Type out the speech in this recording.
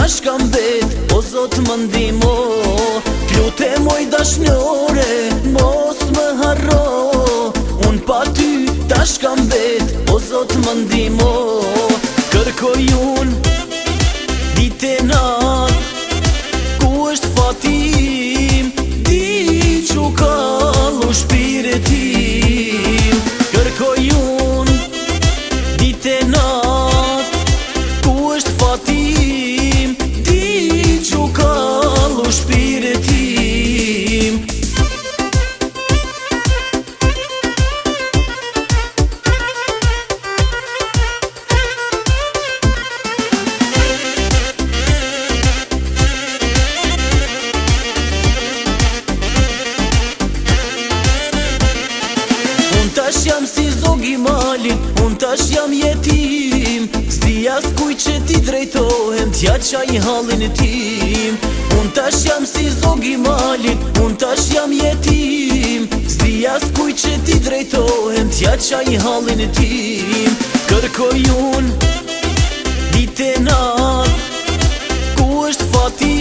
tash kam bet, o Zot më ndihmo. Lute moj dashnore, mos më harro, unë pa ty tash kam bet, o Zot më ndihmo. Kërkoj unë dite nat, ku është fati im, di që kallu shpirtin. Kërkoj unë dite nat, ku është fati im, di që kallu shpirtin. Tash jam si zogi malin, unë tash jam jetim, s'di as kuj që ti drejtohem, t'ja qaj halin tim. Unë tash jam si zogi malin, unë tash jam jetim, s'di as kuj që ti drejtohem, t'ja qaj halin tim. Kërkoj unë dite nat, ku është fati